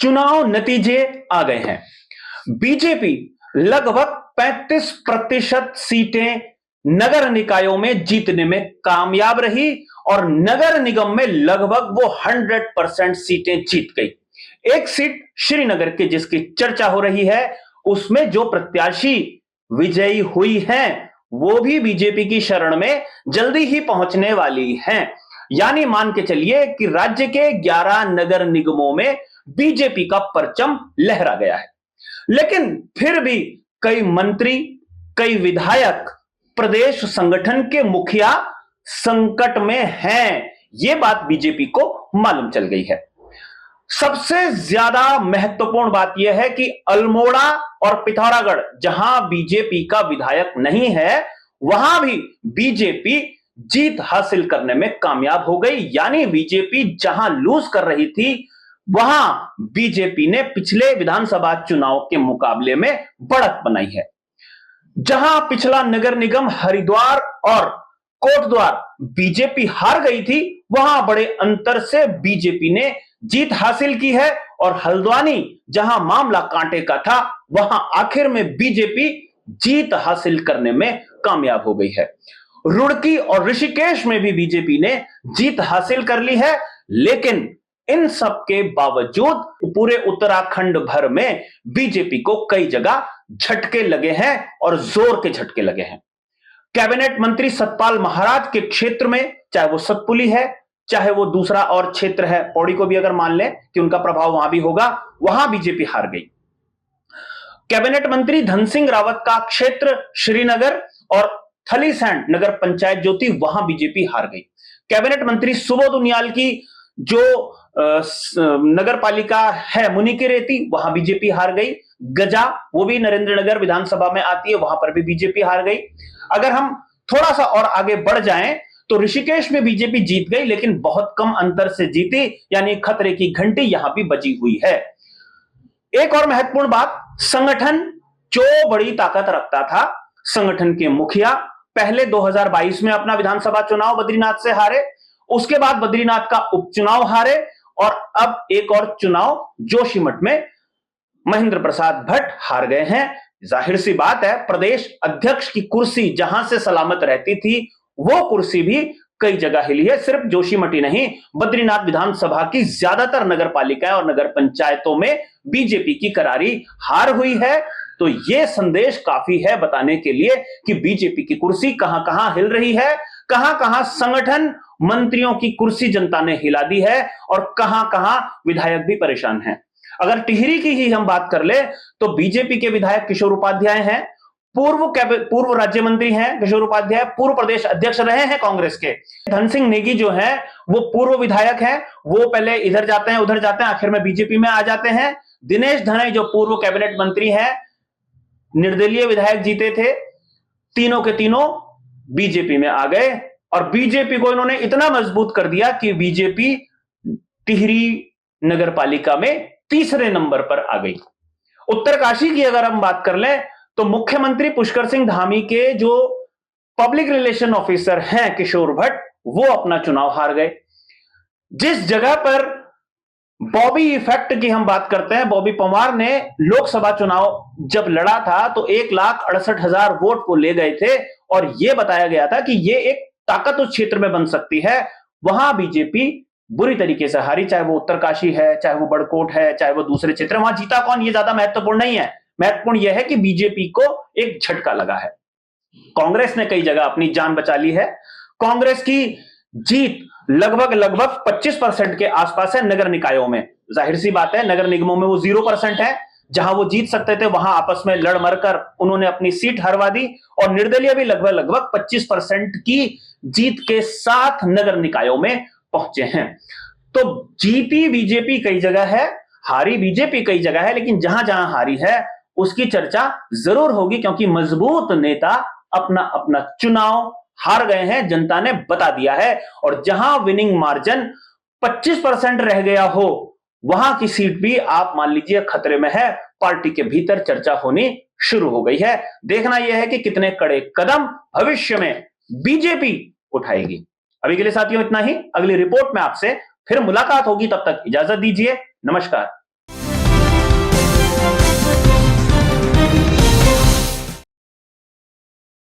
चुनाव नतीजे आ गए हैं। बीजेपी लगभग 35% सीटें नगर निकायों में जीतने में कामयाब रही और नगर निगम में लगभग वो 100% सीटें जीत गई। एक सीट श्रीनगर की जिसकी चर्चा हो रही है, उसमें जो प्रत्याशी विजयी हुई हैं वो भी बीजेपी की शरण में जल्दी ही पहुंचने वाली हैं। यानी मान के चलिए कि राज्य के 11 नगर निगमों में बीजेपी का परचम लहरा गया है। लेकिन फिर भी कई मंत्री, कई विधायक, प्रदेश संगठन के मुखिया संकट में हैं, यह बात बीजेपी को मालूम चल गई है। सबसे ज्यादा महत्वपूर्ण बात यह है कि अल्मोड़ा और पिथौरागढ़, जहां बीजेपी का विधायक नहीं है, वहां भी बीजेपी जीत हासिल करने में कामयाब हो गई। यानी बीजेपी जहां लूज कर रही थी, वहां बीजेपी ने पिछले विधानसभा चुनाव के मुकाबले में बढ़त बनाई है। जहां पिछला नगर निगम हरिद्वार और कोटद्वार बीजेपी हार गई थी, वहां बड़े अंतर से बीजेपी ने जीत हासिल की है। और हल्द्वानी, जहां मामला कांटे का था, वहां आखिर में बीजेपी जीत हासिल करने में कामयाब हो गई है। रुड़की और ऋषिकेश में भी बीजेपी ने जीत हासिल कर ली है। लेकिन इन सब के बावजूद पूरे उत्तराखंड भर में बीजेपी को कई जगह झटके लगे हैं और जोर के झटके लगे हैं। कैबिनेट मंत्री सतपाल महाराज के क्षेत्र में, चाहे वो सतपुली है, चाहे वो दूसरा और क्षेत्र है पौड़ी को भी अगर मान लें कि उनका प्रभाव वहां भी होगा, वहां बीजेपी हार गई। कैबिनेट मंत्री धन सिंह रावत का क्षेत्र श्रीनगर और थलीसैंड नगर पंचायत जो थी, वहां बीजेपी हार गई। कैबिनेट मंत्री सुबोध उनियाल की जो नगर पालिका है मुनिकीरेती, वहां बीजेपी हार गई। गजा, वो भी नरेंद्रनगर विधानसभा में आती है, वहां पर भी बीजेपी हार गई। अगर हम थोड़ा सा और आगे बढ़ जाएं तो ऋषिकेश में बीजेपी जीत गई, लेकिन बहुत कम अंतर से जीती, यानी खतरे की घंटी यहां भी बजी हुई है। एक और महत्वपूर्ण बात, संगठन जो बड़ी ताकत रखता था, संगठन के मुखिया पहले 2022 में अपना विधानसभा चुनाव बद्रीनाथ से हारे, उसके बाद बद्रीनाथ का उपचुनाव हारे और अब एक और चुनाव जोशीमठ में महेंद्र प्रसाद भट्ट हार गए हैं। जाहिर सी बात है, प्रदेश अध्यक्ष की कुर्सी जहां से सलामत रहती थी, वो कुर्सी भी कई जगह हिली है। सिर्फ जोशीमठ ही नहीं, बद्रीनाथ विधानसभा की ज्यादातर नगर पालिकाएं और नगर पंचायतों में बीजेपी की करारी हार हुई है। तो यह संदेश काफी है बताने के लिए कि बीजेपी की कुर्सी कहां कहां हिल रही है, कहां कहां संगठन, मंत्रियों की कुर्सी जनता ने हिला दी है और कहां कहां विधायक भी परेशान हैं। अगर टिहरी की ही हम बात कर ले तो बीजेपी के विधायक किशोर उपाध्याय हैं, पूर्व राज्य मंत्री हैं किशोर उपाध्याय, पूर्व प्रदेश अध्यक्ष रहे हैं कांग्रेस के। धन सिंह नेगी जो हैं वो पूर्व विधायक हैं, वो पहले इधर जाते हैं उधर जाते हैं, आखिर में बीजेपी में आ जाते हैं। दिनेश धनई जो पूर्व कैबिनेट मंत्री हैं, निर्दलीय विधायक जीते थे, तीनों के तीनों बीजेपी में आ गए और बीजेपी को इन्होंने इतना मजबूत कर दिया कि बीजेपी टिहरी नगर पालिका में तीसरे नंबर पर आ गई। उत्तरकाशी की अगर हम बात कर लें तो मुख्यमंत्री पुष्कर सिंह धामी के जो पब्लिक रिलेशन ऑफिसर हैं किशोर भट्ट, वो अपना चुनाव हार गए। जिस जगह पर बॉबी इफेक्ट की हम बात करते हैं, बॉबी पंवार ने लोकसभा चुनाव जब लड़ा था तो 1,68,000 वोट को ले गए थे और यह बताया गया था कि यह एक ताकत उस क्षेत्र में बन सकती है, वहां बीजेपी बुरी तरीके से हारी। चाहे वो उत्तरकाशी है, चाहे वो बड़कोट है, चाहे वो दूसरे क्षेत्र, वहां जीता कौन ये ज्यादा महत्वपूर्ण नहीं है। महत्वपूर्ण यह है कि बीजेपी को एक झटका लगा है। कांग्रेस ने कई जगह अपनी जान बचा ली है। कांग्रेस की जीत लगभग 25% के आसपास है नगर निकायों में। जाहिर सी बात है, नगर निगमों में वो 0% है। जहां वो जीत सकते थे वहां आपस में लड़ मरकर उन्होंने अपनी सीट हरवा दी और निर्दलीय भी लगभग 25% की जीत के साथ नगर निकायों में पहुंचे हैं। तो जीती बीजेपी कई जगह है, हारी बीजेपी कई जगह है, लेकिन जहां जहां हारी है उसकी चर्चा जरूर होगी, क्योंकि मजबूत नेता अपना अपना चुनाव हार गए हैं, जनता ने बता दिया है। और जहां विनिंग मार्जिन 25% रह गया हो, वहां की सीट भी आप मान लीजिए खतरे में है। पार्टी के भीतर चर्चा होनी शुरू हो गई है। देखना यह है कि कितने कड़े कदम भविष्य में बीजेपी उठाएगी। अभी के लिए साथियों इतना ही। अगली रिपोर्ट में आपसे फिर मुलाकात होगी, तब तक इजाजत दीजिए। नमस्कार।